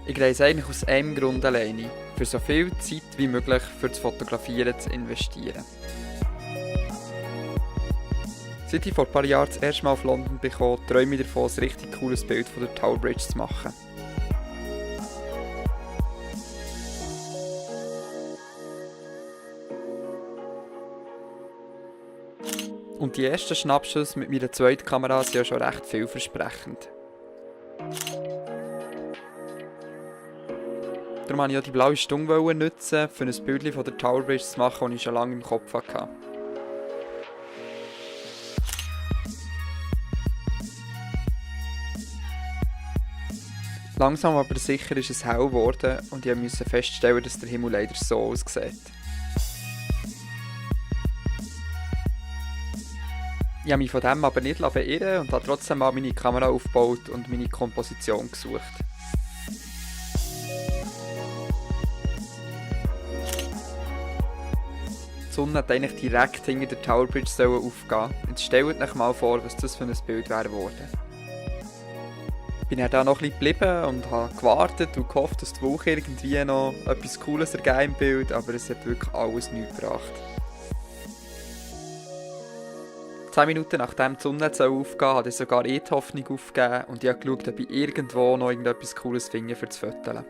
Ich reise eigentlich aus einem Grund alleine, für so viel Zeit wie möglich für das Fotografieren zu investieren. Seit ich vor ein paar Jahren das erste Mal auf London bin, träume ich davon, ein richtig cooles Bild von der Tower Bridge zu machen. Und die ersten Schnappschüsse mit meiner zweiten Kamera sind ja schon recht vielversprechend. Darum wollte ich auch die blaue Stunde nutzen, um ein Bild von der Tower Bridge zu machen, das ich schon lange im Kopf hatte. Langsam aber sicher ist es hell geworden und ich musste feststellen, dass der Himmel leider so aussieht. Ich habe mich von dem aber nicht beirren und habe trotzdem mal meine Kamera aufgebaut und meine Komposition gesucht. Die Sonne hat eigentlich direkt hinter der Tower Bridge aufgehen. Jetzt stellt euch mal vor, was das für ein Bild wäre geworden. Ich bin dann da noch ein bisschen geblieben und habe gewartet und gehofft, dass die Woche irgendwie noch etwas Cooles ergeben im Bild, aber es hat wirklich alles nichts gebracht. 10 Minuten nachdem die Sonne aufgehen hat ich sogar die Hoffnung aufgegeben und ich habe geschaut, ob ich irgendwo noch etwas Cooles finde für das Foto.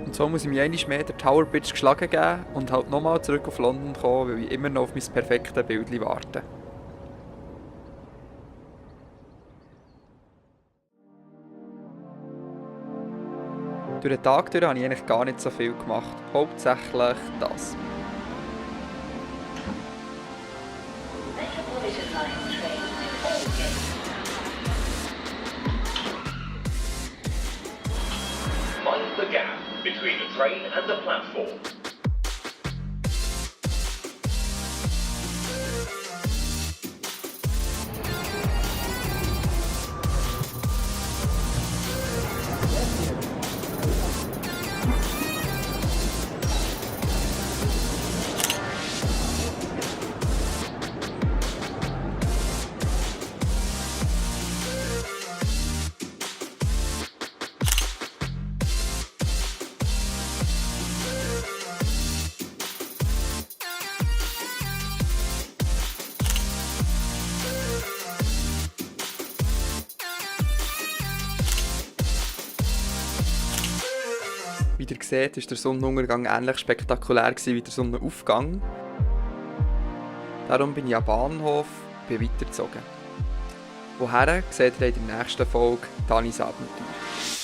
Und so muss ich mich einmal mehr der Tower Bridge geschlagen geben und halt nochmal zurück auf London kommen, weil ich immer noch auf mein perfektes Bild warte. Durch den Tag habe ich eigentlich gar nicht so viel gemacht, hauptsächlich das. Mind the gap between the train and the platform. Wie ihr seht, war der Sonnenuntergang ähnlich spektakulär wie der Sonnenaufgang. Darum bin ich am Bahnhof und bin weitergezogen. Woher seht ihr in der nächsten Folge Danis Abenteuer.